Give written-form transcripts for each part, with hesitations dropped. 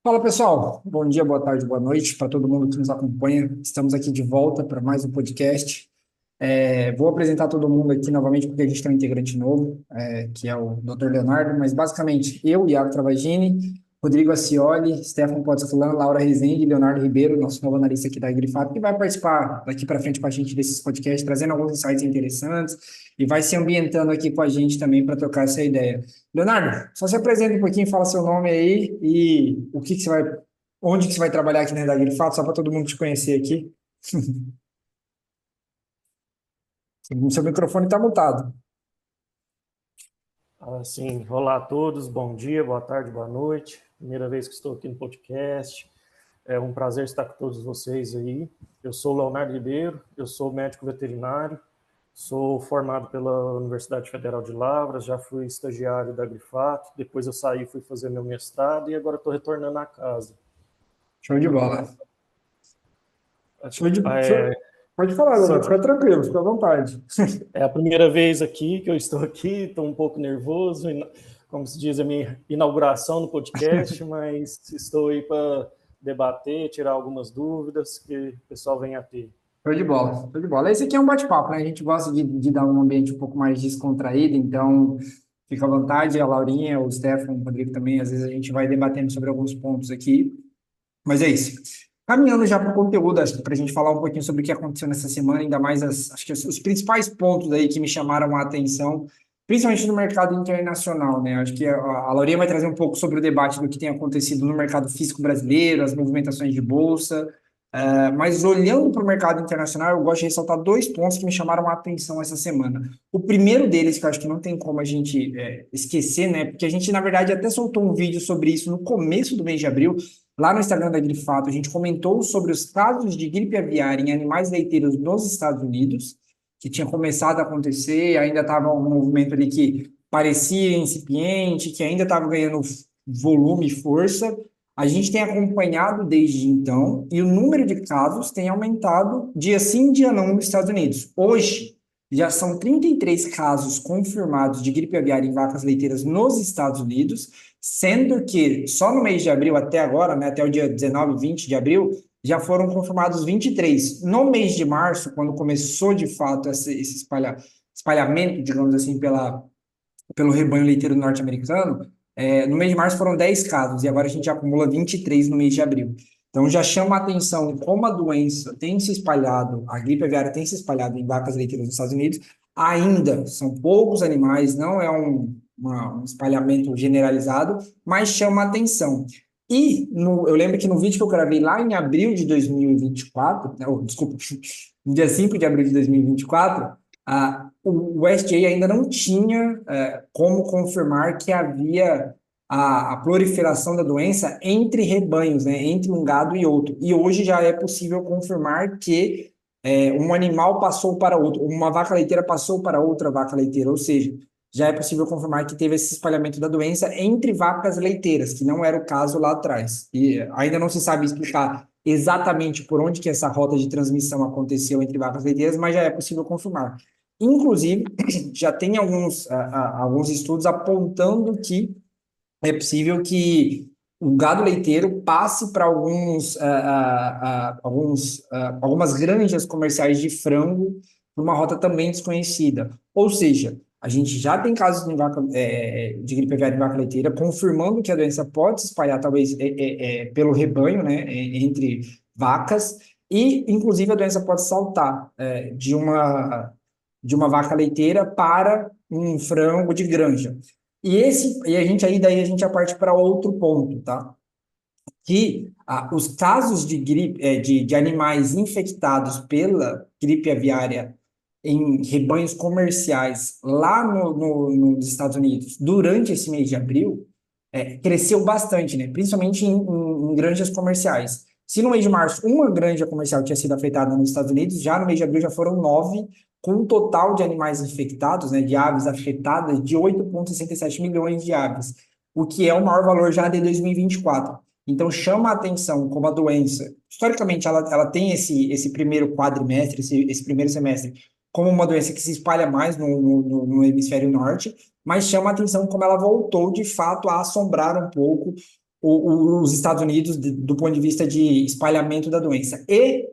Fala pessoal, bom dia, boa tarde, boa noite para todo mundo que nos acompanha. Estamos aqui de volta para mais um podcast. Vou apresentar todo mundo aqui novamente porque a gente tem um integrante novo, que é o Dr. Leonardo, mas basicamente eu, Iago Travagini, Rodrigo Acioli, Stefano Potzclan, Laura Rezende e Leonardo Ribeiro, nosso novo analista aqui da Grifato, que vai participar daqui para frente com a gente desses podcasts, trazendo alguns insights interessantes e vai se ambientando aqui com a gente também para trocar essa ideia. Leonardo, só se apresenta um pouquinho, fala seu nome aí e o que que você vai, onde que você vai trabalhar aqui na da Grifato, só para todo mundo te conhecer aqui. O seu microfone está mutado. Sim, olá a todos, bom dia, boa tarde, boa noite. Primeira vez que estou aqui no podcast. É um prazer estar com todos vocês aí. Eu sou Leonardo Ribeiro, eu sou médico veterinário, sou formado pela Universidade Federal de Lavras, já fui estagiário da Grifato, depois eu saí, fui fazer meu mestrado e agora estou retornando à casa. Show de bola. Show de, É, show- Pode falar, Leonardo, sim, fica tranquilo, fica à vontade. é a primeira vez aqui que eu estou aqui, estou um pouco nervoso, como se diz, a minha inauguração no podcast, mas estou aí para debater, tirar algumas dúvidas que o pessoal venha a ter. Show de bola, show de bola. Esse aqui é um bate-papo, né? A gente gosta de dar um ambiente um pouco mais descontraído, então fica à vontade, a Laurinha, o Stefano, o Rodrigo também, às vezes a gente vai debatendo sobre alguns pontos aqui, mas é isso. Caminhando já para o conteúdo, acho que para a gente falar um pouquinho sobre o que aconteceu nessa semana, ainda mais acho que os principais pontos aí que me chamaram a atenção, principalmente no mercado internacional, né? Acho que a Laurinha vai trazer um pouco sobre o debate do que tem acontecido no mercado físico brasileiro, as movimentações de bolsa. Mas olhando para o mercado internacional, eu gosto de ressaltar dois pontos que me chamaram a atenção essa semana. O primeiro deles, que eu acho que não tem como a gente esquecer, né? Porque a gente, na verdade, até soltou um vídeo sobre isso no começo do mês de abril, lá no Instagram da Grifato. A gente comentou sobre os casos de gripe aviária em animais leiteiros nos Estados Unidos, que tinha começado a acontecer, ainda estava um movimento ali que parecia incipiente, que ainda estava ganhando volume e força. A gente tem acompanhado desde então e o número de casos tem aumentado dia sim, dia não nos Estados Unidos. Hoje, já são 33 casos confirmados de gripe aviária em vacas leiteiras nos Estados Unidos, sendo que só no mês de abril até agora, né, até o dia 19, 20 de abril, já foram confirmados 23. No mês de março, quando começou de fato esse espalhamento, digamos assim, pelo rebanho leiteiro norte-americano, no mês de março foram 10 casos, e agora a gente acumula 23 no mês de abril. Então já chama a atenção como a doença tem se espalhado, a gripe aviária tem se espalhado em vacas leiteiras nos Estados Unidos, ainda são poucos animais, não é um espalhamento generalizado, mas chama a atenção. Eu lembro que no vídeo que eu gravei lá em abril de 2024, desculpa, no dia 5 de abril de 2024, o USDA ainda não tinha como confirmar que havia a proliferação da doença entre rebanhos, né, entre um gado e outro. E hoje já é possível confirmar que um animal passou para outro, uma vaca leiteira passou para outra vaca leiteira, ou seja, já é possível confirmar que teve esse espalhamento da doença entre vacas leiteiras, que não era o caso lá atrás. E ainda não se sabe explicar exatamente por onde que essa rota de transmissão aconteceu entre vacas leiteiras, mas já é possível confirmar. Inclusive, já tem alguns estudos apontando que é possível que o gado leiteiro passe para algumas granjas comerciais de frango por uma rota também desconhecida. Ou seja, a gente já tem casos de gripe aviária em vaca leiteira, confirmando que a doença pode se espalhar, talvez, pelo rebanho, né, entre vacas, e, inclusive, a doença pode saltar de uma vaca leiteira para um frango de granja. Daí a gente já parte para outro ponto, tá? Que os casos de gripe, de animais infectados pela gripe aviária em rebanhos comerciais lá nos Estados Unidos durante esse mês de abril cresceu bastante, né? Principalmente em granjas comerciais. Se no mês de março uma granja comercial tinha sido afetada nos Estados Unidos, já no mês de abril já foram 9, com um total de animais infectados, né, de aves afetadas, de 8,67 milhões de aves, o que é o maior valor já de 2024. Então, chama a atenção como a doença, historicamente, ela tem esse primeiro quadrimestre, esse primeiro semestre, como uma doença que se espalha mais no hemisfério norte, mas chama a atenção como ela voltou, de fato, a assombrar um pouco os Estados Unidos do ponto de vista de espalhamento da doença. E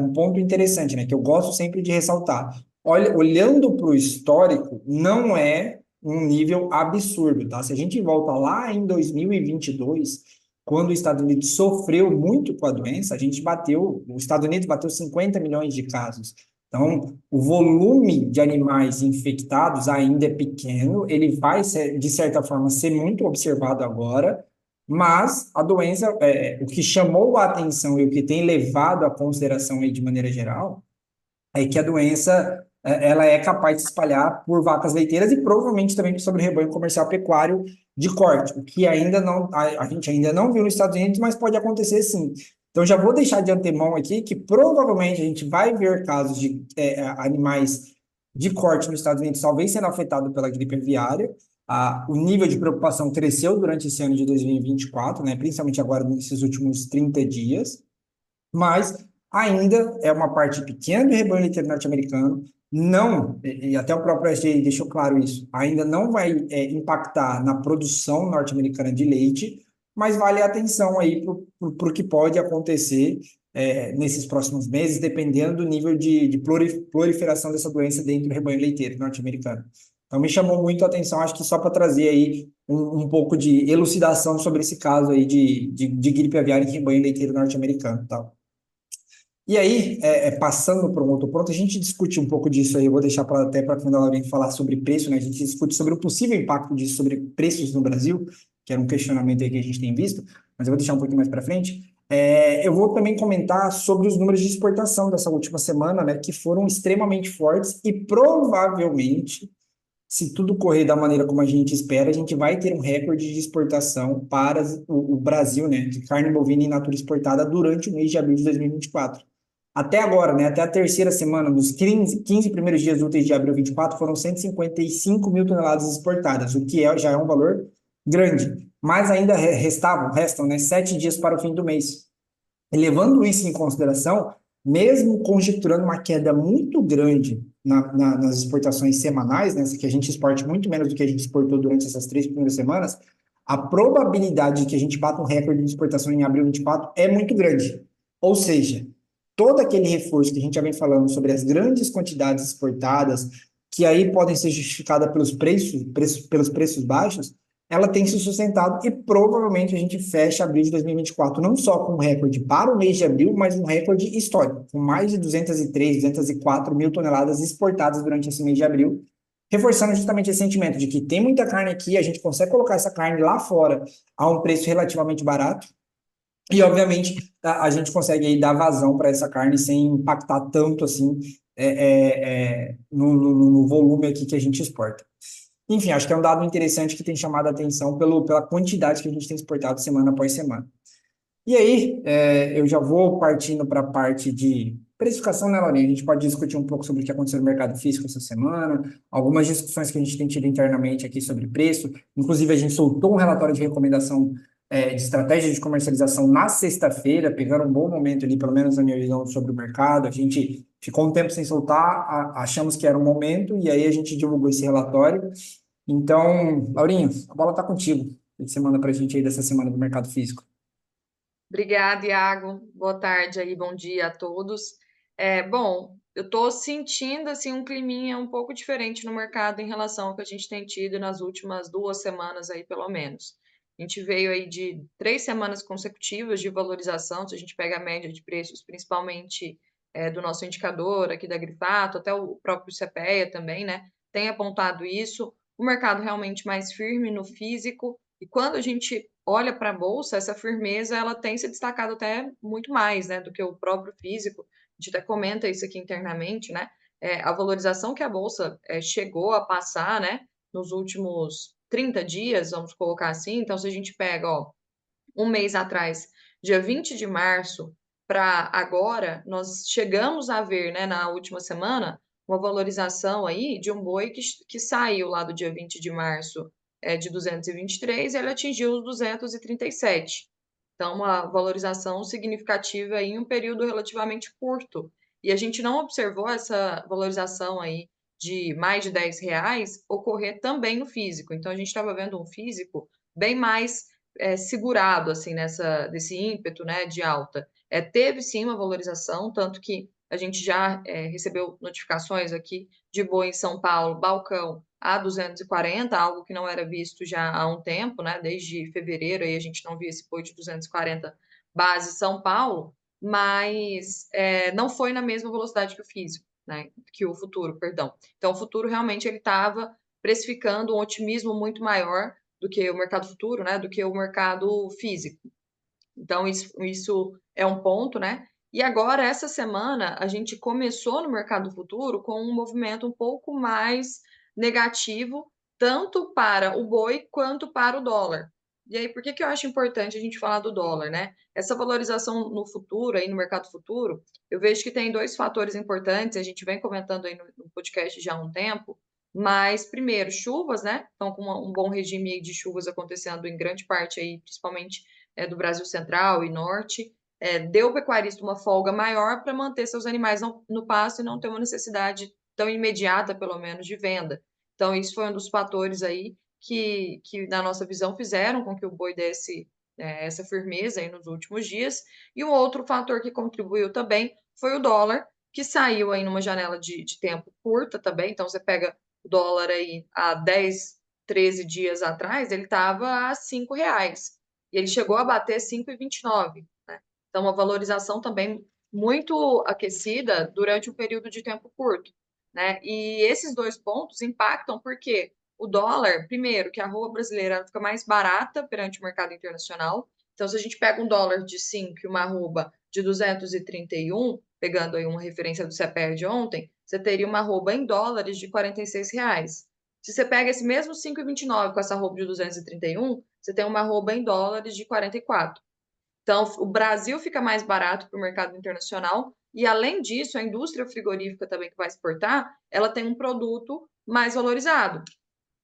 um ponto interessante, né, que eu gosto sempre de ressaltar. Olha, olhando para o histórico, não é um nível absurdo, tá? Se a gente volta lá em 2022, quando os Estados Unidos sofreu muito com a doença, os Estados Unidos bateu 50 milhões de casos. Então, o volume de animais infectados ainda é pequeno, ele vai, de certa forma, ser muito observado agora, mas a doença, o que chamou a atenção e o que tem levado à consideração aí de maneira geral, é que a doença ela é capaz de se espalhar por vacas leiteiras e provavelmente também sobre o rebanho comercial pecuário de corte, o que ainda não, a gente ainda não viu nos Estados Unidos, mas pode acontecer sim. Então já vou deixar de antemão aqui que provavelmente a gente vai ver casos de animais de corte nos Estados Unidos talvez sendo afetado pela gripe aviária. O nível de preocupação cresceu durante esse ano de 2024, né, principalmente agora nesses últimos 30 dias, mas ainda é uma parte pequena do rebanho leiteiro norte-americano, não, e até o próprio SGI deixou claro isso, ainda não vai impactar na produção norte-americana de leite, mas vale a atenção aí para o que pode acontecer nesses próximos meses, dependendo do nível de proliferação dessa doença dentro do rebanho leiteiro norte-americano. Então me chamou muito a atenção, acho que só para trazer aí um pouco de elucidação sobre esse caso aí de gripe aviária em rebanho leiteiro norte-americano, tá? E aí, passando para um outro ponto, a gente discute um pouco disso aí, eu vou deixar até para quando ela vem falar sobre preço, né? A gente discute sobre o possível impacto disso sobre preços no Brasil, que era um questionamento aí que a gente tem visto, mas eu vou deixar um pouquinho mais para frente. Eu vou também comentar sobre os números de exportação dessa última semana, né? Que foram extremamente fortes e provavelmente, se tudo correr da maneira como a gente espera, a gente vai ter um recorde de exportação para o Brasil, né? De carne bovina in natura exportada durante o mês de abril de 2024. Até agora, né, até a terceira semana, nos 15 primeiros dias úteis de abril 24, foram 155 mil toneladas exportadas, o que já é um valor grande. Mas ainda restam, né, 7 dias para o fim do mês. E levando isso em consideração, mesmo conjecturando uma queda muito grande nas exportações semanais, né, que a gente exporte muito menos do que a gente exportou durante essas 3 primeiras semanas, a probabilidade de que a gente bata um recorde de exportação em abril 24 é muito grande. Ou seja, todo aquele reforço que a gente já vem falando sobre as grandes quantidades exportadas, que aí podem ser justificadas pelos preços baixos, ela tem se sustentado e provavelmente a gente fecha abril de 2024 não só com um recorde para o mês de abril, mas um recorde histórico, com mais de 203, 204 mil toneladas exportadas durante esse mês de abril, reforçando justamente esse sentimento de que tem muita carne aqui, a gente consegue colocar essa carne lá fora a um preço relativamente barato, e, obviamente, a gente consegue aí dar vazão para essa carne sem impactar tanto assim no volume aqui que a gente exporta. Enfim, acho que é um dado interessante que tem chamado a atenção pela quantidade que a gente tem exportado semana após semana. E aí, eu já vou partindo para a parte de precificação, né, Laurinha? A gente pode discutir um pouco sobre o que aconteceu no mercado físico essa semana, algumas discussões que a gente tem tido internamente aqui sobre preço. Inclusive, a gente soltou um relatório de recomendação de estratégia de comercialização na sexta-feira, pegando um bom momento ali, pelo menos na minha visão, sobre o mercado. A gente ficou um tempo sem soltar, achamos que era um momento, e aí a gente divulgou esse relatório. Então, Laurinha, a bola está contigo. O que você manda para a gente aí dessa semana do mercado físico? Obrigada, Iago. Boa tarde aí, bom dia a todos. Bom, eu estou sentindo assim um climinha um pouco diferente no mercado em relação ao que a gente tem tido nas últimas 2 semanas aí, pelo menos. A gente veio aí de 3 semanas consecutivas de valorização, se a gente pega a média de preços, principalmente do nosso indicador aqui da Grifato, até o próprio CPEA também, né? Tem apontado isso. O mercado realmente mais firme no físico. E quando a gente olha para a bolsa, essa firmeza ela tem se destacado até muito mais, né, do que o próprio físico. A gente até comenta isso aqui internamente, né? A valorização que a bolsa chegou a passar, né, nos últimos 30 dias, vamos colocar assim. Então, se a gente pega, ó, um mês atrás, dia 20 de março, para agora, nós chegamos a ver, né, na última semana, uma valorização aí de um boi que saiu lá do dia 20 de março de 223 e ele atingiu os 237. Então, uma valorização significativa em um período relativamente curto. E a gente não observou essa valorização aí de mais de R$ 10 ocorrer também no físico. Então, a gente estava vendo um físico bem mais segurado assim desse ímpeto, né, de alta. Teve sim uma valorização, tanto que a gente já recebeu notificações aqui de boi em São Paulo, balcão a 240, algo que não era visto já há um tempo, né? Desde fevereiro aí a gente não via esse boi de 240 base São Paulo, mas não foi na mesma velocidade que o físico, né? Que o futuro, perdão. Então, o futuro realmente ele estava precificando um otimismo muito maior do que o mercado futuro, né? Do que o mercado físico. Então, isso é um ponto, né? E agora, essa semana, a gente começou no mercado futuro com um movimento um pouco mais negativo, tanto para o boi quanto para o dólar. E aí, por que eu acho importante a gente falar do dólar, né? Essa valorização no futuro, aí no mercado futuro, eu vejo que tem dois fatores importantes, a gente vem comentando aí no podcast já há um tempo, mas, primeiro, chuvas, né? Então, com um bom regime de chuvas acontecendo em grande parte aí, principalmente do Brasil Central e Norte, deu ao pecuarista uma folga maior para manter seus animais no pasto e não ter uma necessidade tão imediata, pelo menos, de venda. Então, isso foi um dos fatores aí que na nossa visão, fizeram com que o boi desse essa firmeza aí nos últimos dias. E um outro fator que contribuiu também foi o dólar, que saiu aí numa janela de tempo curta também. Então, você pega o dólar aí há 10, 13 dias atrás, ele estava a R$ 5. E ele chegou a bater 5,29, né? Então, uma valorização também muito aquecida durante um período de tempo curto, né? E esses dois pontos impactam porque o dólar, primeiro, que a arroba brasileira fica mais barata perante o mercado internacional. Então, se a gente pega um dólar de 5 e uma arroba de 231, pegando aí uma referência do CPR de ontem, você teria uma arroba em dólares de R$ 46. Se você pega esse mesmo 5,29 com essa arroba de 231, você tem uma arroba em dólares de 44. Então, o Brasil fica mais barato para o mercado internacional e, além disso, a indústria frigorífica também que vai exportar, ela tem um produto mais valorizado.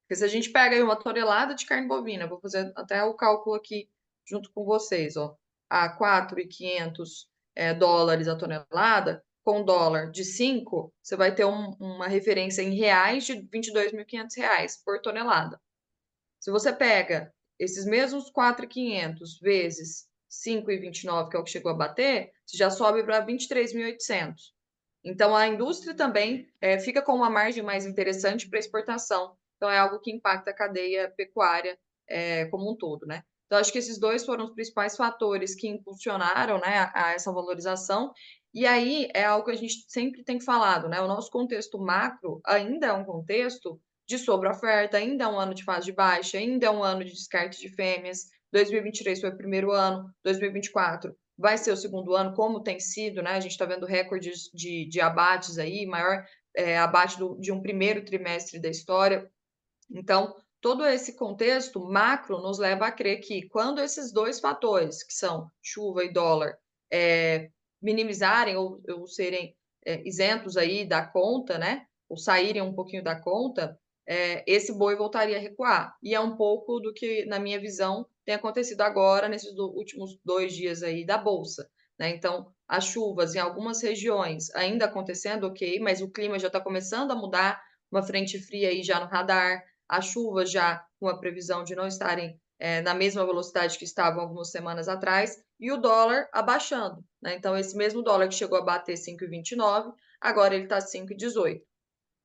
Porque se a gente pega aí uma tonelada de carne bovina, vou fazer até o cálculo aqui junto com vocês, ó, a 4.500 dólares a tonelada, com dólar de 5, você vai ter uma referência em reais de R$ 22.500 por tonelada. Se você pega esses mesmos 4.500 vezes 5,29, que é o que chegou a bater, você já sobe para 23.800. Então, a indústria também fica com uma margem mais interessante para exportação. Então, é algo que impacta a cadeia pecuária como um todo, né? Então, acho que esses dois foram os principais fatores que impulsionaram, né, a essa valorização. E aí, é algo que a gente sempre tem falado, né? O nosso contexto macro ainda é um contexto de sobreoferta, ainda é um ano de fase de baixa, ainda é um ano de descarte de fêmeas. 2023 foi o primeiro ano, 2024 vai ser o segundo ano, como tem sido, né? A gente está vendo recordes de abates aí, maior abate de um primeiro trimestre da história. Então, todo esse contexto macro nos leva a crer que quando esses dois fatores, que são chuva e dólar, minimizarem ou serem isentos aí da conta, né? Ou saírem um pouquinho da conta, esse boi voltaria a recuar. E é um pouco do que, na minha visão, tem acontecido agora, nesses últimos 2 dias aí da Bolsa, né? Então, as chuvas em algumas regiões ainda acontecendo, ok, mas o clima já está começando a mudar, uma frente fria aí já no radar, as chuvas já com a previsão de não estarem na mesma velocidade que estavam algumas semanas atrás, e o dólar abaixando, né? Então, esse mesmo dólar que chegou a bater 5,29, agora ele está 5,18.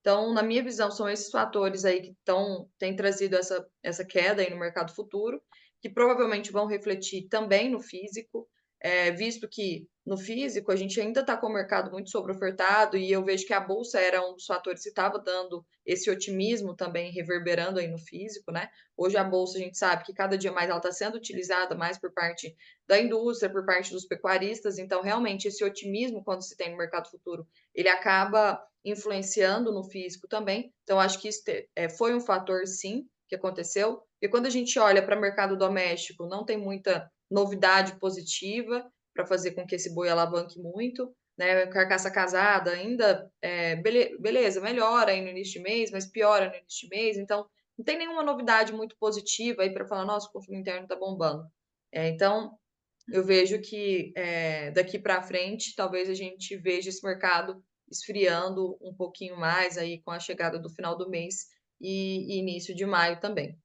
Então, na minha visão, são esses fatores aí que têm trazido essa queda aí no mercado futuro, que provavelmente vão refletir também no físico, visto que no físico a gente ainda está com o mercado muito sobreofertado e eu vejo que a bolsa era um dos fatores que estava dando esse otimismo também reverberando aí no físico, né? Hoje a bolsa a gente sabe que cada dia mais ela está sendo utilizada mais por parte da indústria, por parte dos pecuaristas, então realmente esse otimismo quando se tem no mercado futuro, ele acaba influenciando no físico também. Então, acho que isso foi um fator, sim, que aconteceu. E quando a gente olha para o mercado doméstico, não tem muita novidade positiva para fazer com que esse boi alavanque muito. Né? Carcaça casada ainda, beleza, melhora aí no início de mês, mas piora no início de mês. Então, não tem nenhuma novidade muito positiva aí para falar, nossa, o consumo interno está bombando. Então, eu vejo que daqui para frente, talvez a gente veja esse mercado esfriando um pouquinho mais aí com a chegada do final do mês e início de maio também.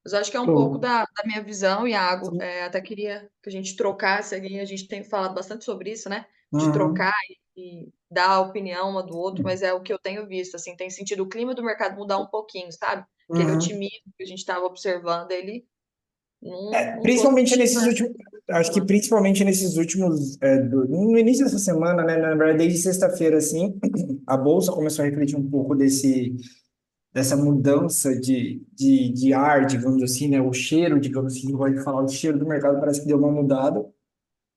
Mas eu acho que é um pouco Show. da minha visão, Iago. Até queria que a gente trocasse ali, a gente tem falado bastante sobre isso, né? De Uhum. trocar e dar a opinião uma do outro, mas é o que eu tenho visto, assim, tem sentido o clima do mercado mudar um pouquinho, sabe? Aquele Uhum. otimismo que a gente estava observando, ele não tô Principalmente sentindo nesses últimos, acho que essa. principalmente nesses últimos, no início dessa semana, né, na verdade, desde sexta-feira, assim, a Bolsa começou a refletir um pouco dessa mudança de ar, digamos assim, né, o cheiro, digamos assim, gosto de falar, o cheiro do mercado parece que deu uma mudada.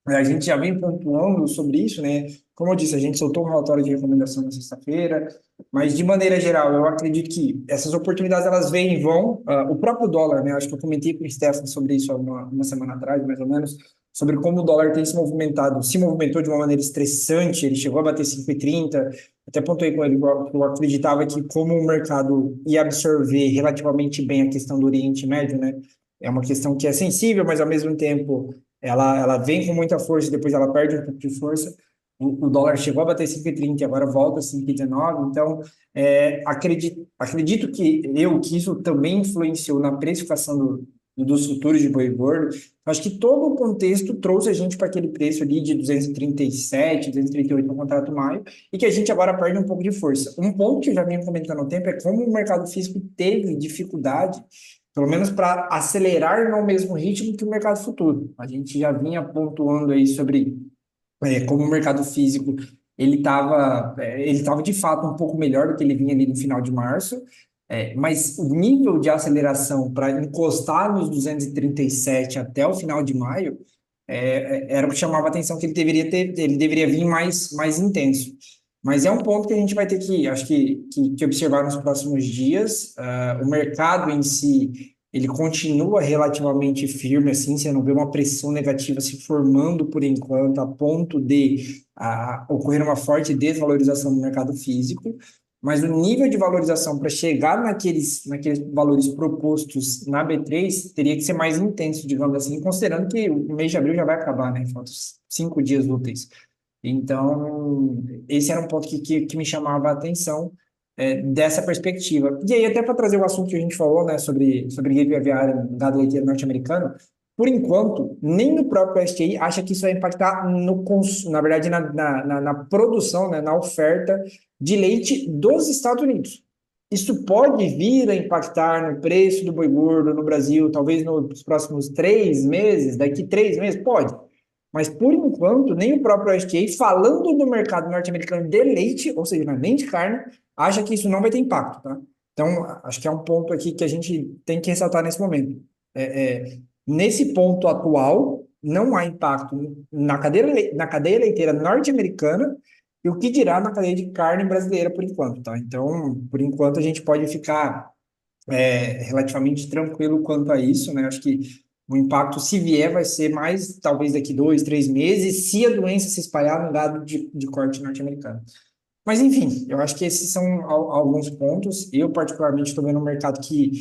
A gente já vem pontuando sobre isso, né? Como eu disse, a gente soltou um relatório de recomendação na sexta-feira, mas de maneira geral, eu acredito que essas oportunidades elas vêm e vão. O próprio dólar, né? Acho que eu comentei com o Stefan sobre isso há uma semana atrás, mais ou menos, sobre como o dólar tem se movimentado, se movimentou de uma maneira estressante, ele chegou a bater 5,30. Até pontuei com ele que eu acreditava que como o mercado ia absorver relativamente bem a questão do Oriente Médio, né? É uma questão que é sensível, mas ao mesmo tempo ela vem com muita força, depois ela perde um pouco de força. O dólar chegou a bater 5,30 e agora volta a 5,19. Então, acredito que isso também influenciou na precificação dos futuros de boi gordo. Acho que todo o contexto trouxe a gente para aquele preço ali de 237, 238 no contrato maio, e que a gente agora perde um pouco de força. Um ponto que eu já venho comentando há tempo é como o mercado físico teve dificuldade pelo menos para acelerar no mesmo ritmo que o mercado futuro. A gente já vinha pontuando aí sobre como o mercado físico ele estava de fato um pouco melhor do que ele vinha ali no final de março, mas o nível de aceleração para encostar nos 237 até o final de maio era o que chamava a atenção que ele deveria vir mais intenso. Mas é um ponto que a gente vai ter que, acho que observar nos próximos dias. O mercado em si, ele continua relativamente firme, assim, você não vê uma pressão negativa se formando por enquanto, a ponto de ocorrer uma forte desvalorização do mercado físico, mas o nível de valorização para chegar naqueles valores propostos na B3 teria que ser mais intenso, digamos assim, considerando que o mês de abril já vai acabar, né? Faltam 5 dias úteis. Então, esse era um ponto que me chamava a atenção dessa perspectiva. E aí, até para trazer o assunto que a gente falou, né, sobre gripe aviária, gado leiteiro norte-americano, por enquanto, nem o próprio STI acha que isso vai impactar na verdade, na produção, né, na oferta de leite dos Estados Unidos. Isso pode vir a impactar no preço do boi gordo no Brasil, talvez nos próximos 3 meses, daqui 3 meses, pode. Mas, por enquanto, nem o próprio USDA, falando do mercado norte-americano de leite, ou seja, nem de carne, acha que isso não vai ter impacto, tá? Então, acho que é um ponto aqui que a gente tem que ressaltar nesse momento. Nesse ponto atual, não há impacto na cadeia leiteira norte-americana e o que dirá na cadeia de carne brasileira por enquanto, tá? Então, por enquanto, a gente pode ficar relativamente tranquilo quanto a isso, né? Acho que o impacto, se vier, vai ser mais, talvez daqui 2, 3 meses, se a doença se espalhar no gado de corte norte-americano. Mas, enfim, eu acho que esses são alguns pontos. Eu, particularmente, estou vendo um mercado que,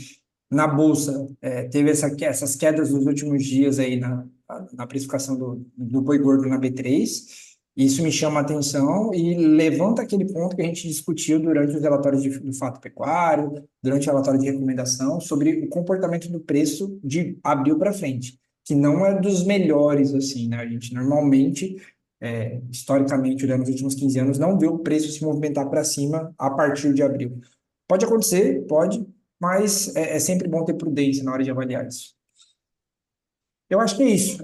na Bolsa, teve essas quedas nos últimos dias aí na precificação do boi gordo na B3. Isso me chama a atenção e levanta aquele ponto que a gente discutiu durante os relatórios do fato pecuário, durante o relatório de recomendação, sobre o comportamento do preço de abril para frente, que não é dos melhores, assim, né? A gente normalmente historicamente, olhando os últimos 15 anos, não vê o preço se movimentar para cima a partir de abril. Pode acontecer, pode, mas é sempre bom ter prudência na hora de avaliar isso. Eu acho que é isso.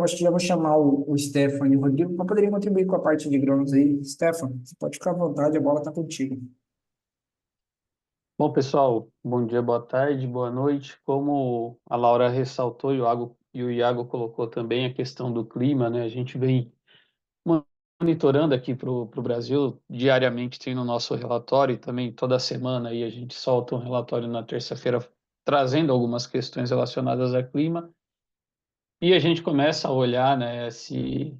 Acho que já vou chamar o Stefan e o Rodrigo para poderem contribuir com a parte de grãos aí. Stefan, você pode ficar à vontade, a bola está contigo. Bom, pessoal, bom dia, boa tarde, boa noite. Como a Laura ressaltou e o Iago colocou também a questão do clima, né? A gente vem monitorando aqui para o Brasil, diariamente tem no nosso relatório e também toda semana aí a gente solta um relatório na terça-feira trazendo algumas questões relacionadas a clima e a gente começa a olhar, né, se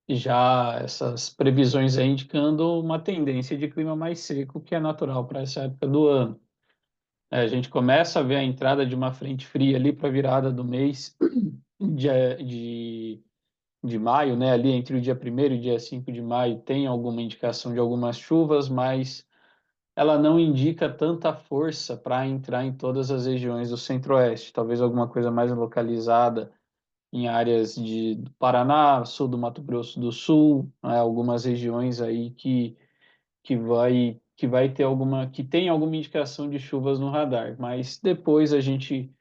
já essas previsões aí indicando uma tendência de clima mais seco que é natural para essa época do ano. A gente começa a ver a entrada de uma frente fria ali para a virada do mês de, de maio, né? Ali entre o dia 1º e o dia 5 de maio tem alguma indicação de algumas chuvas, mas ela não indica tanta força para entrar em todas as regiões do Centro-Oeste, talvez alguma coisa mais localizada em áreas do Paraná, sul do Mato Grosso do Sul, né, algumas regiões aí que vai ter que tem alguma indicação de chuvas no radar, mas depois a gente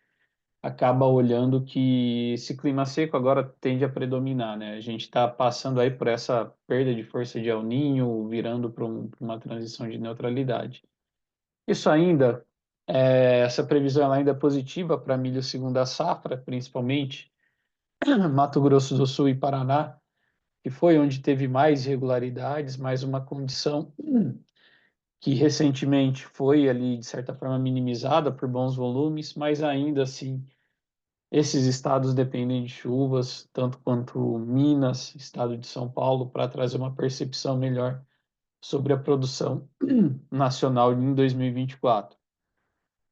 acaba olhando que esse clima seco agora tende a predominar, né? A gente está passando aí por essa perda de força de El Niño, virando para uma transição de neutralidade. Isso ainda, essa previsão ela ainda é positiva para milho segunda safra, principalmente Mato Grosso do Sul e Paraná, que foi onde teve mais irregularidades, mais uma condição que recentemente foi ali, de certa forma, minimizada por bons volumes, mas ainda assim, esses estados dependem de chuvas, tanto quanto Minas, estado de São Paulo, para trazer uma percepção melhor sobre a produção nacional em 2024.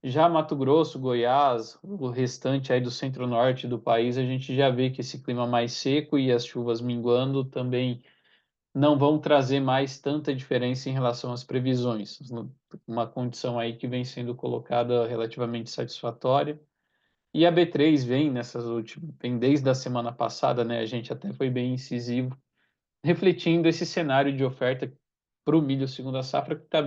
Já Mato Grosso, Goiás, o restante aí do centro-norte do país, a gente já vê que esse clima mais seco e as chuvas minguando também não vão trazer mais tanta diferença em relação às previsões. Uma condição aí que vem sendo colocada relativamente satisfatória. E a B3 vem nessas últimas, vem desde a semana passada, né? A gente até foi bem incisivo, refletindo esse cenário de oferta para o milho segunda safra que tá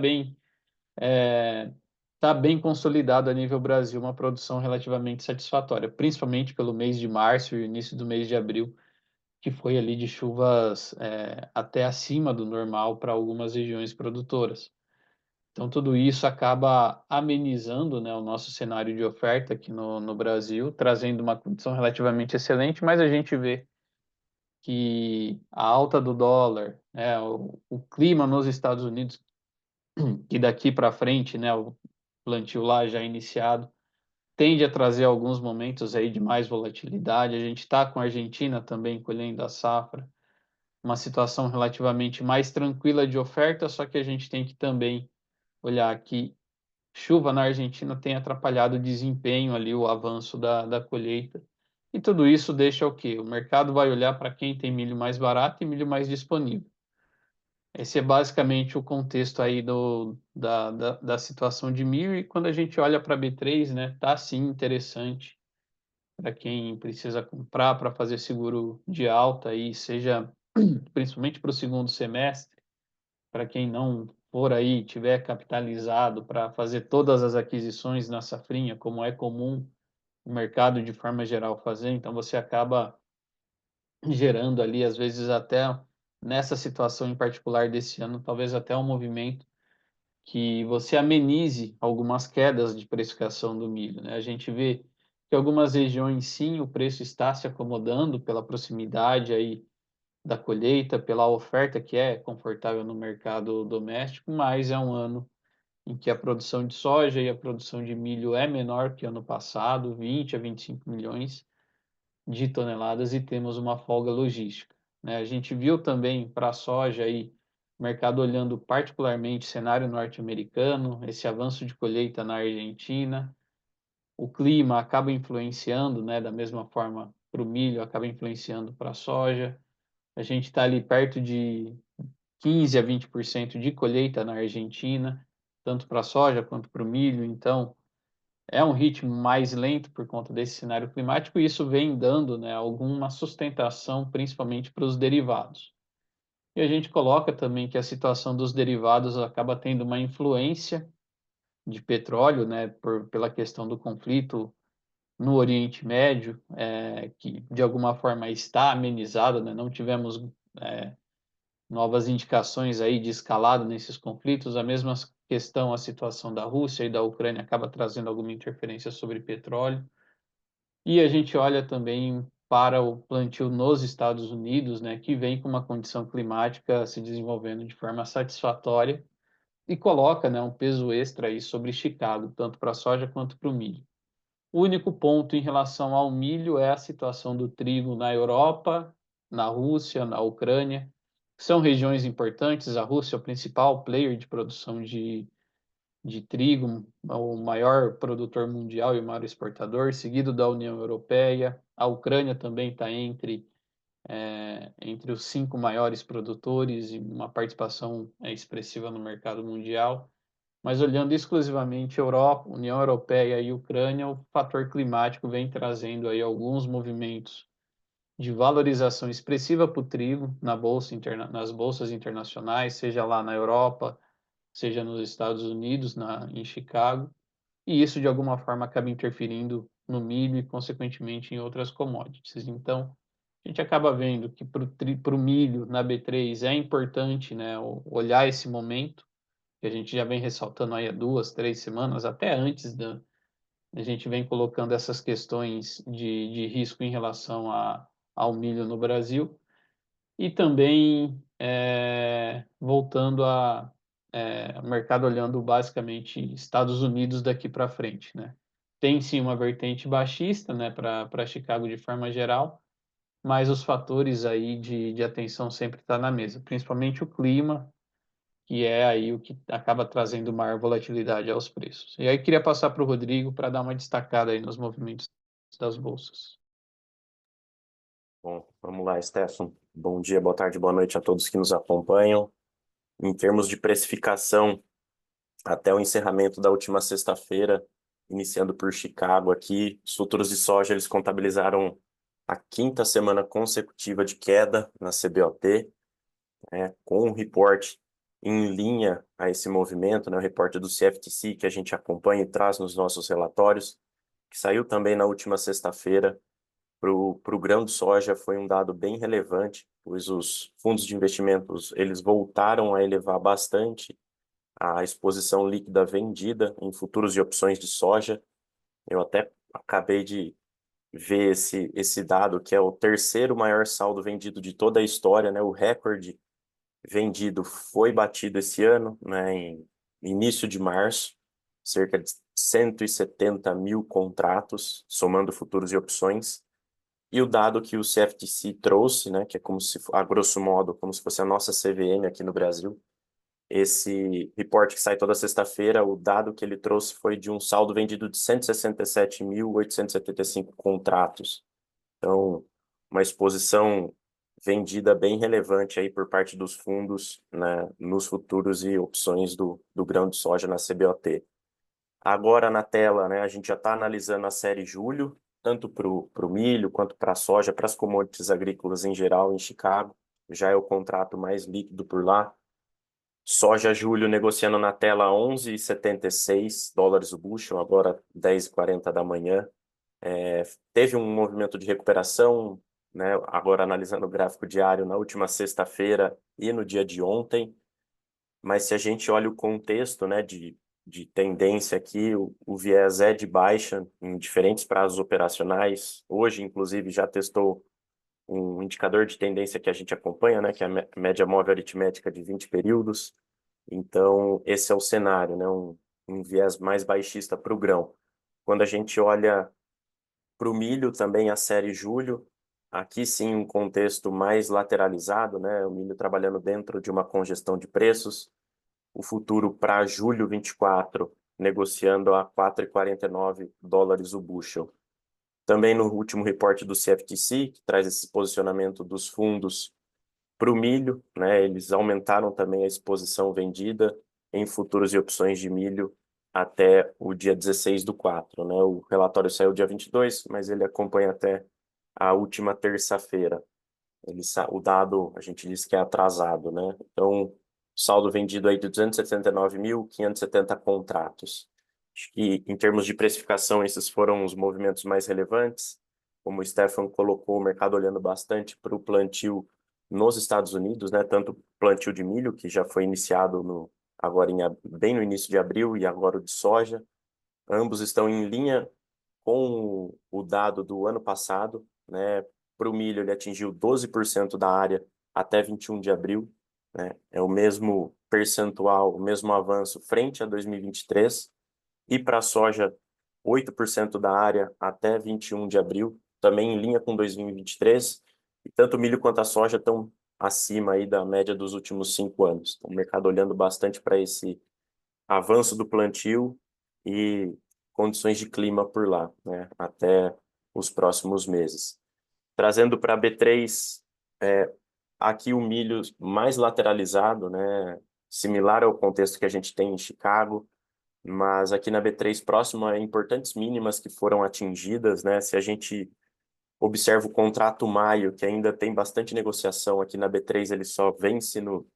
bem consolidado a nível Brasil, uma produção relativamente satisfatória, principalmente pelo mês de março e início do mês de abril, que foi ali de chuvas até acima do normal para algumas regiões produtoras. Então, tudo isso acaba amenizando, né, o nosso cenário de oferta aqui no Brasil, trazendo uma condição relativamente excelente, mas a gente vê que a alta do dólar, né, o clima nos Estados Unidos, que daqui para frente, né, o plantio lá já iniciado, tende a trazer alguns momentos aí de mais volatilidade. A gente está com a Argentina também colhendo a safra, uma situação relativamente mais tranquila de oferta, só que a gente tem que também olhar que chuva na Argentina tem atrapalhado o desempenho ali, o avanço da colheita. E tudo isso deixa o quê? O mercado vai olhar para quem tem milho mais barato e milho mais disponível. Esse é basicamente o contexto aí da situação de milho. E quando a gente olha para a B3, né, tá sim interessante para quem precisa comprar para fazer seguro de alta aí, seja principalmente para o segundo semestre, para quem não for aí, tiver capitalizado para fazer todas as aquisições na safrinha, como é comum o mercado de forma geral fazer, então você acaba gerando ali, às vezes até nessa situação em particular desse ano, talvez até um movimento que você amenize algumas quedas de precificação do milho, né? A gente vê que algumas regiões sim, o preço está se acomodando pela proximidade aí da colheita, pela oferta que é confortável no mercado doméstico, mas é um ano em que a produção de soja e a produção de milho é menor que ano passado, 20 a 25 milhões de toneladas, e temos uma folga logística, né? A gente viu também para a soja aí, o mercado olhando particularmente cenário norte-americano, esse avanço de colheita na Argentina, o clima acaba influenciando, né, da mesma forma para o milho, acaba influenciando para a soja. A gente está ali perto de 15 a 20% de colheita na Argentina, tanto para a soja quanto para o milho, então é um ritmo mais lento por conta desse cenário climático, e isso vem dando, né, alguma sustentação, principalmente para os derivados. E a gente coloca também que a situação dos derivados acaba tendo uma influência de petróleo, né, pela questão do conflito no Oriente Médio, que de alguma forma está amenizado, né, não tivemos novas indicações aí de escalada nesses conflitos. A mesma questão, a situação da Rússia e da Ucrânia acaba trazendo alguma interferência sobre petróleo. E a gente olha também para o plantio nos Estados Unidos, né, que vem com uma condição climática se desenvolvendo de forma satisfatória e coloca, né, um peso extra aí sobre Chicago, tanto para a soja quanto para o milho. O único ponto em relação ao milho é a situação do trigo na Europa, na Rússia, na Ucrânia. São regiões importantes. A Rússia é o principal player de produção de trigo, o maior produtor mundial e o maior exportador, seguido da União Europeia. A Ucrânia também está entre os 5 maiores produtores e uma participação expressiva no mercado mundial. mas olhando exclusivamente Europa, União Europeia e Ucrânia, o fator climático vem trazendo aí alguns movimentos de valorização expressiva para o trigo nas bolsas internacionais, seja lá na Europa, seja nos Estados Unidos, em Chicago, e isso de alguma forma acaba interferindo no milho e, consequentemente, em outras commodities. Então, a gente acaba vendo que para o milho na B3 é importante, né, olhar esse momento, que a gente já vem ressaltando aí há 2, 3 semanas, até antes a gente vem colocando essas questões de risco em relação ao milho no Brasil, e também voltando o mercado olhando basicamente Estados Unidos daqui para frente, né? Tem sim uma vertente baixista, né, para Chicago de forma geral, mas os fatores aí de atenção sempre estão na mesa, principalmente o clima, que é aí o que acaba trazendo maior volatilidade aos preços. E aí queria passar para o Rodrigo para dar uma destacada aí nos movimentos das bolsas. Bom, vamos lá, Stefan. Bom dia, boa tarde, boa noite a todos que nos acompanham. Em termos de precificação, até o encerramento da última sexta-feira, iniciando por Chicago aqui, os futuros de soja eles contabilizaram a 5ª semana consecutiva de queda na CBOT, com um reporte em linha a esse movimento, né, o reporte do CFTC que a gente acompanha e traz nos nossos relatórios, que saiu também na última sexta-feira. Para o grão de soja foi um dado bem relevante, pois os fundos de investimentos eles voltaram a elevar bastante a exposição líquida vendida em futuros e opções de soja. Eu até acabei de ver esse dado, que é o terceiro maior saldo vendido de toda a história, né? O recorde vendido foi batido esse ano, né? Em início de março, cerca de 170 mil contratos, somando futuros e opções. E o dado que o CFTC trouxe, né, que é como se, a grosso modo, como se fosse a nossa CVM aqui no Brasil, esse reporte que sai toda sexta-feira, o dado que ele trouxe foi de um saldo vendido de 167.875 contratos. Então, uma exposição vendida bem relevante aí por parte dos fundos, né, nos futuros e opções do grão de soja na CBOT. Agora na tela, né, a gente já está analisando a série julho, tanto para o milho quanto para a soja, para as commodities agrícolas em geral em Chicago. Já é o contrato mais líquido por lá. Soja julho negociando na tela 11,76 dólares o bushel, agora 10,40 da manhã. Teve um movimento de recuperação, né, agora analisando o gráfico diário na última sexta-feira e no dia de ontem. Mas se a gente olha o contexto, né, de tendência aqui, o viés é de baixa em diferentes prazos operacionais. Hoje, inclusive, já testou um indicador de tendência que a gente acompanha, né, que é a média móvel aritmética de 20 períodos. Então, esse é o cenário, né, um viés mais baixista para o grão. Quando a gente olha para o milho, também a série julho, aqui sim um contexto mais lateralizado, né, o milho trabalhando dentro de uma congestão de preços. O futuro para julho 24, negociando a 4,49 dólares o bushel. Também no último reporte do CFTC, que traz esse posicionamento dos fundos para o milho, né, eles aumentaram também a exposição vendida em futuros e opções de milho até o dia 16/4. Né? O relatório saiu dia 22, mas ele acompanha até a última terça-feira. O dado, a gente diz que é atrasado, né? Então, saldo vendido aí de 279.570 contratos. Acho que, em termos de precificação, esses foram os movimentos mais relevantes. Como o Stefan colocou, o mercado olhando bastante para o plantio nos Estados Unidos, né? Tanto o plantio de milho, que já foi iniciado agora bem no início de abril, e agora o de soja. Ambos estão em linha com o dado do ano passado, né? Para o milho, ele atingiu 12% da área até 21 de abril, né? É o mesmo percentual, o mesmo avanço frente a 2023. E para a soja, 8% da área até 21 de abril, também em linha com 2023. E tanto o milho quanto a soja estão acima aí da média dos últimos 5 anos. Então, o mercado olhando bastante para esse avanço do plantio e condições de clima por lá, né, até os próximos meses. Trazendo para B3, aqui o milho mais lateralizado, né, similar ao contexto que a gente tem em Chicago, mas aqui na B3 próximo a importantes mínimas que foram atingidas, né? Se a gente observa o contrato maio, que ainda tem bastante negociação aqui na B3, ele só vence no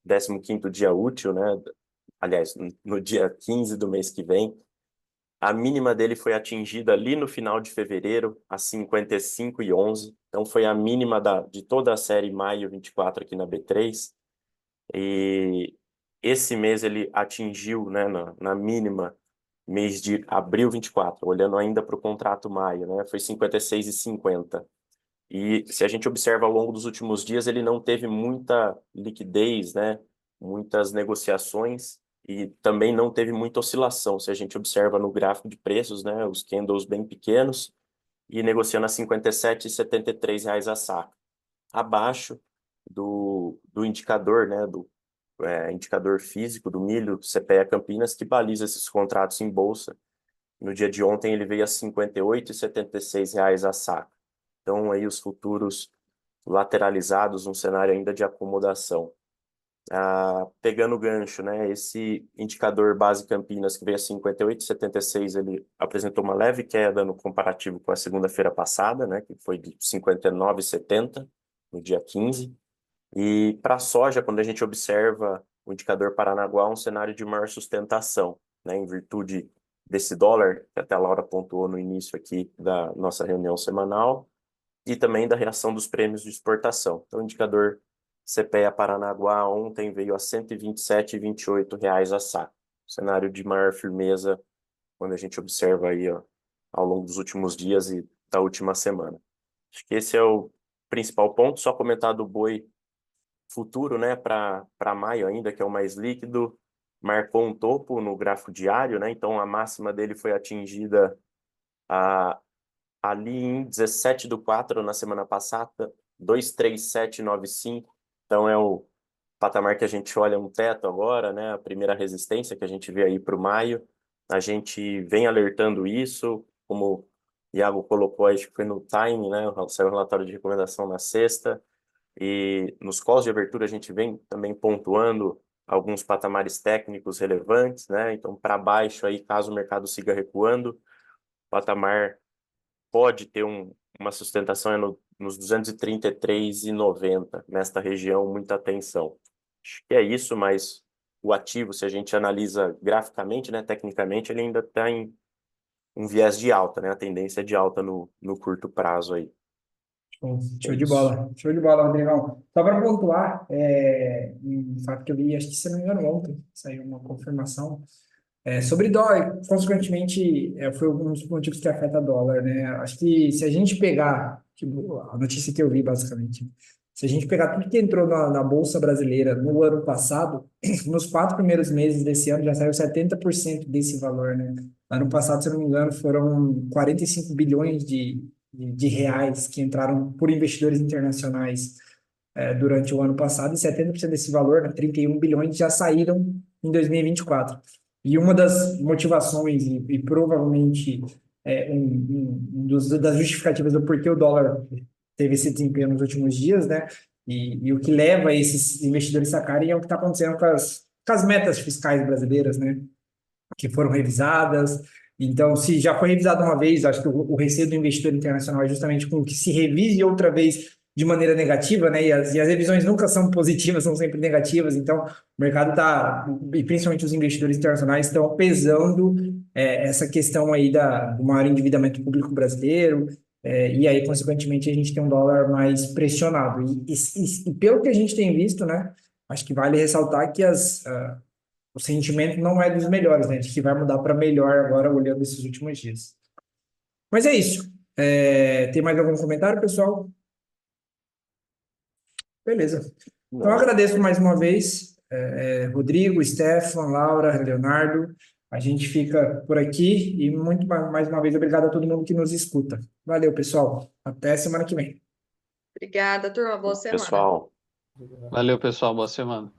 15º dia útil, né? Aliás, no dia 15 do mês que vem. A mínima dele foi atingida ali no final de fevereiro, a 55,11. Então, foi a mínima de toda a série maio 24 aqui na B3. E esse mês ele atingiu, né, na mínima, mês de abril 24, olhando ainda para o contrato maio, né, foi 56,50. E se a gente observa ao longo dos últimos dias, ele não teve muita liquidez, né, muitas negociações e também não teve muita oscilação. Se a gente observa no gráfico de preços, né, os candles bem pequenos e negociando a R$ 57,73 a saca, abaixo do indicador, né, do indicador físico do milho CPEA Campinas, que baliza esses contratos em bolsa. No dia de ontem ele veio a R$ 58,76 a saca. Então aí os futuros lateralizados, um cenário ainda de acomodação. Pegando o gancho, né, esse indicador base Campinas que veio a 58,76, ele apresentou uma leve queda no comparativo com a segunda-feira passada, né, que foi de 59,70 no dia 15. E para a soja, quando a gente observa o indicador Paranaguá, um cenário de maior sustentação, né, em virtude desse dólar, que até a Laura pontuou no início aqui da nossa reunião semanal, e também da reação dos prêmios de exportação. Então, o indicador CPEA Paranaguá ontem veio a R$ 127,28 a saca. Cenário de maior firmeza quando a gente observa aí, ó, ao longo dos últimos dias e da última semana. Acho que esse é o principal ponto. Só comentar do boi futuro, né, para maio ainda, que é o mais líquido, marcou um topo no gráfico diário, né, então a máxima dele foi atingida ali em 17/4 na semana passada, 237,95, então é o patamar que a gente olha um teto agora, né, a primeira resistência que a gente vê aí para o maio, a gente vem alertando isso, como o Iago colocou, acho que foi no Time, né, saiu o relatório de recomendação na sexta, e nos calls de abertura a gente vem também pontuando alguns patamares técnicos relevantes, né? Então, para baixo aí, caso o mercado siga recuando, o patamar pode ter uma sustentação nos 233,90, nesta região, muita atenção. Acho que é isso, mas o ativo, se a gente analisa graficamente, né, tecnicamente, ele ainda está em um viés de alta, né? A tendência é de alta no curto prazo aí. Show de bola, Rodrigão. Só para pontuar, um fato que eu vi, acho que se não me engano, ontem saiu uma confirmação sobre dólar, consequentemente, foi um dos motivos que afeta dólar, né? Acho que se a gente pegar, tipo, a notícia que eu vi, basicamente, se a gente pegar tudo que entrou na Bolsa Brasileira no ano passado, nos 4 primeiros meses desse ano já saiu 70% desse valor, né? Ano passado, se eu não me engano, foram 45 bilhões de reais que entraram por investidores internacionais durante o ano passado, e 70% desse valor, né, 31 bilhões, já saíram em 2024. E uma das motivações, e provavelmente das justificativas do porquê o dólar teve esse desempenho nos últimos dias, né? E o que leva esses investidores sacarem é o que está acontecendo com as metas fiscais brasileiras, né? Que foram revisadas. Então, se já foi revisado uma vez, acho que o receio do investidor internacional é justamente com que se revise outra vez de maneira negativa, né? E as revisões nunca são positivas, são sempre negativas. Então, o mercado está, e principalmente os investidores internacionais, estão pesando essa questão aí do maior endividamento público brasileiro. E aí, consequentemente, a gente tem um dólar mais pressionado. E pelo que a gente tem visto, né? Acho que vale ressaltar que o sentimento não é dos melhores, né? Acho que vai mudar para melhor agora, olhando esses últimos dias. Mas é isso. Tem mais algum comentário, pessoal? Beleza. Então, eu agradeço mais uma vez, Rodrigo, Stefan, Laura, Leonardo. A gente fica por aqui e mais uma vez, obrigado a todo mundo que nos escuta. Valeu, pessoal. Até semana que vem. Obrigada, turma. Boa semana. Pessoal. Valeu, pessoal. Boa semana.